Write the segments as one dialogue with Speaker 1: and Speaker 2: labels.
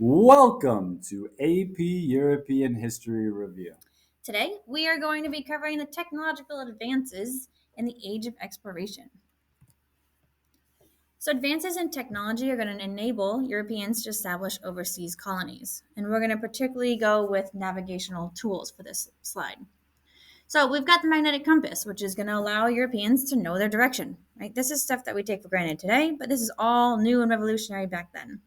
Speaker 1: Welcome to AP European History Review.
Speaker 2: Today, we are going to be covering the technological advances in the age of exploration. So, advances in technology are going to enable Europeans to establish overseas colonies. And we're going to particularly go with navigational tools for this slide. So, we've got the magnetic compass, which is going to allow Europeans to know their direction. Right? This is stuff that we take for granted today, but this is all new and revolutionary back then.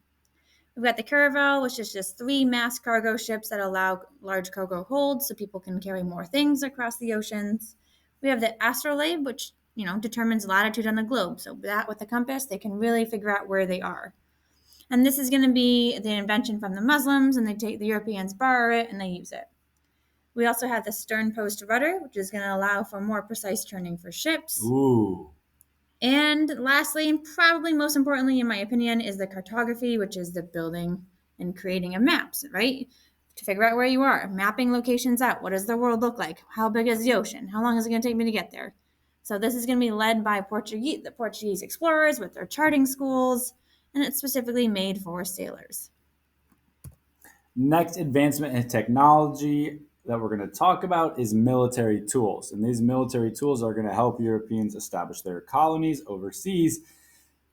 Speaker 2: We've got the Caravel, which is just three mass cargo ships that allow large cargo holds so people can carry more things across the oceans. We have the astrolabe, which determines latitude on the globe. So that with the compass, they can really figure out where they are. And this is going to be the invention from the Muslims, and the Europeans borrow it and they use it. We also have the stern post rudder, which is going to allow for more precise turning for ships.
Speaker 1: Ooh.
Speaker 2: And lastly, and probably most importantly, in my opinion, is the cartography, which is the building and creating of maps, right? To figure out where you are, mapping locations out. What does the world look like? How big is the ocean? How long is it going to take me to get there? So this is going to be led by the Portuguese explorers with their charting schools, and it's specifically made for sailors.
Speaker 1: Next advancement in technology that we're going to talk about is military tools. And these military tools are going to help Europeans establish their colonies overseas.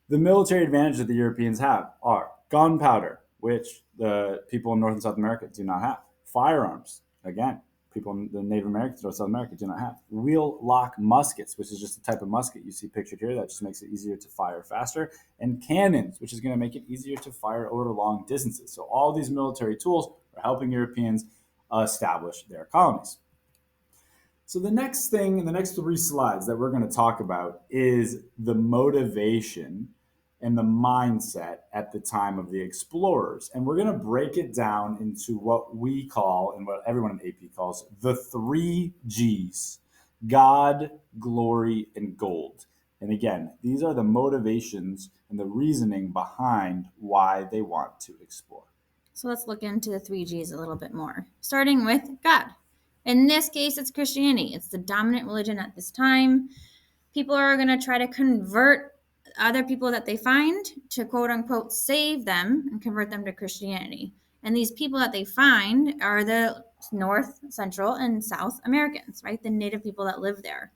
Speaker 1: The military advantage that the Europeans have are gunpowder, which the people in North and South America do not have, firearms, again, people in the Native Americans or South America do not have. Wheel lock muskets, which is just a type of musket you see pictured here that just makes it easier to fire faster, and cannons, which is going to make it easier to fire over long distances. So all these military tools are helping Europeans establish their colonies. So the next thing in the next three slides that we're going to talk about is the motivation and the mindset at the time of the explorers. And we're going to break it down into what we call and what everyone in AP calls the three G's: God, glory, and gold. And again, these are the motivations and the reasoning behind why they want to explore.
Speaker 2: So let's look into the three G's a little bit more, starting with God. In this case, it's Christianity. It's the dominant religion at this time. People are going to try to convert other people that they find to quote unquote save them and convert them to Christianity. And these people that they find are the North, Central, and South Americans, right? The native people that live there.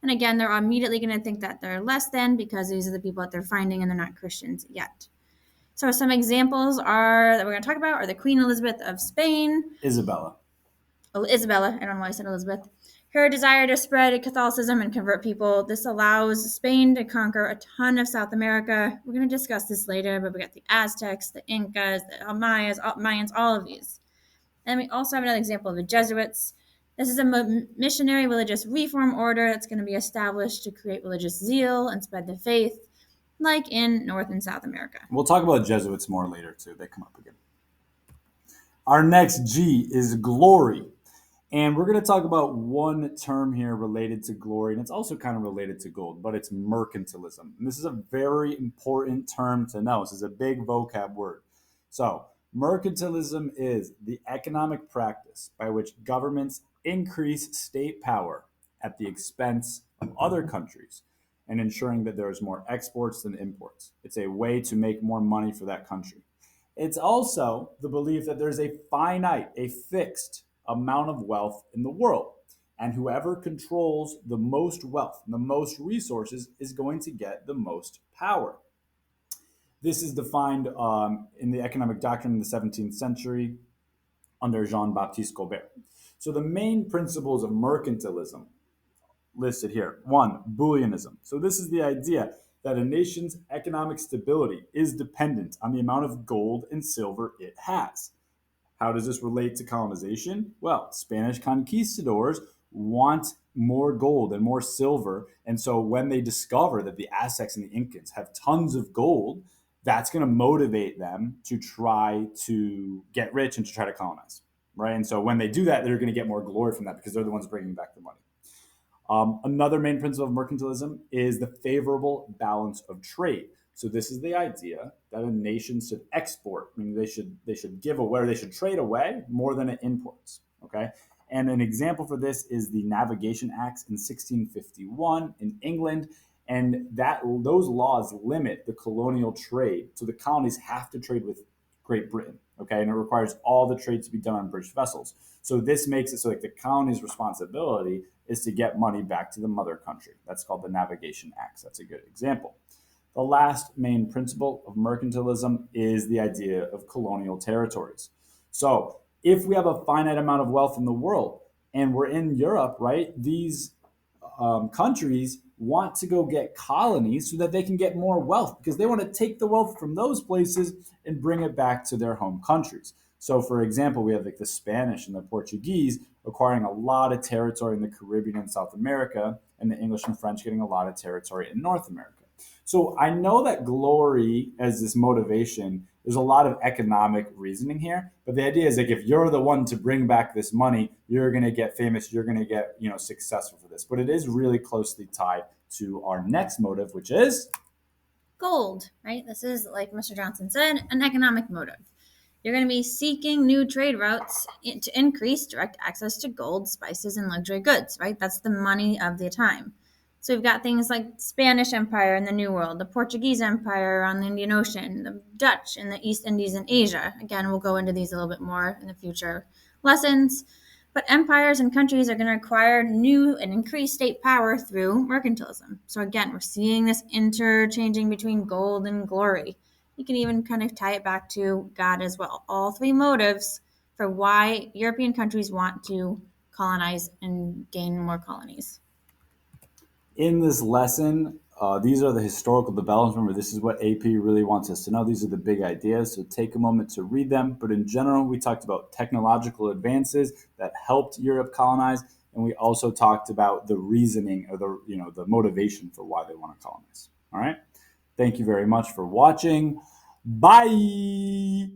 Speaker 2: And again, they're immediately going to think that they're less than because these are the people that they're finding and they're not Christians yet. So some examples are that we're going to talk about are the Queen Elizabeth of Spain,
Speaker 1: Isabella.
Speaker 2: Isabella, I don't know why I said Elizabeth. Her desire to spread Catholicism and convert people. This allows Spain to conquer a ton of South America. We're going to discuss this later, but we got the Aztecs, the Incas, the Mayans, all of these. And we also have another example of the Jesuits. This is a missionary religious reform order that's going to be established to create religious zeal and spread the faith, like in North and South America.
Speaker 1: We'll talk about Jesuits more later too. They come up again. Our next G is glory. And we're going to talk about one term here related to glory, and it's also kind of related to gold, but it's mercantilism. And this is a very important term to know. This is a big vocab word. So, mercantilism is the economic practice by which governments increase state power at the expense of other countries and ensuring that there is more exports than imports. It's a way to make more money for that country. It's also the belief that there's a finite, a fixed amount of wealth in the world. And whoever controls the most wealth, the most resources, is going to get the most power. This is defined in the economic doctrine in the 17th century under Jean Baptiste Colbert. So the main principles of mercantilism listed here. One, Booleanism. So this is the idea that a nation's economic stability is dependent on the amount of gold and silver it has. How does this relate to colonization? Well, Spanish conquistadors want more gold and more silver. And so when they discover that the Aztecs and the Incans have tons of gold, that's going to motivate them to try to get rich and to try to colonize. Right. And so when they do that, they're going to get more glory from that because they're the ones bringing back the money. Another main principle of mercantilism is the favorable balance of trade. So this is the idea that a nation should export, meaning they should give away or they should trade away more than it imports. Okay, and an example for this is the Navigation Acts in 1651 in England, and that those laws limit the colonial trade. So the colonies have to trade with Great Britain. Okay, and it requires all the trade to be done on British vessels. So this makes it so like the colony's responsibility is to get money back to the mother country. That's called the Navigation Acts. That's a good example. The last main principle of mercantilism is the idea of colonial territories. So, if we have a finite amount of wealth in the world and we're in Europe, right, these countries want to go get colonies so that they can get more wealth because they want to take the wealth from those places and bring it back to their home countries. So, for example, we have like the Spanish and the Portuguese acquiring a lot of territory in the Caribbean and South America, and the English and French getting a lot of territory in North America. So I know that glory as this motivation, there's a lot of economic reasoning here, but the idea is like if you're the one to bring back this money, you're going to get famous, you're going to get, successful for this. But it is really closely tied to our next motive, which is
Speaker 2: Gold, right? This is, like Mr. Johnson said, an economic motive. You're going to be seeking new trade routes to increase direct access to gold, spices, and luxury goods, right? That's the money of the time. So we've got things like Spanish Empire in the New World, the Portuguese Empire on the Indian Ocean, the Dutch in the East Indies and Asia. Again, we'll go into these a little bit more in the future lessons. But empires and countries are going to acquire new and increased state power through mercantilism. So again, we're seeing this interchanging between gold and glory. You can even kind of tie it back to God as well. All three motives for why European countries want to colonize and gain more colonies.
Speaker 1: in this lesson, these are the historical developments. Remember, this is what AP really wants us to know. These are the big ideas. So take a moment to read them. But in general, we talked about technological advances that helped Europe colonize, and we also talked about the reasoning or the motivation for why they want to colonize. All right. Thank you very much for watching. Bye.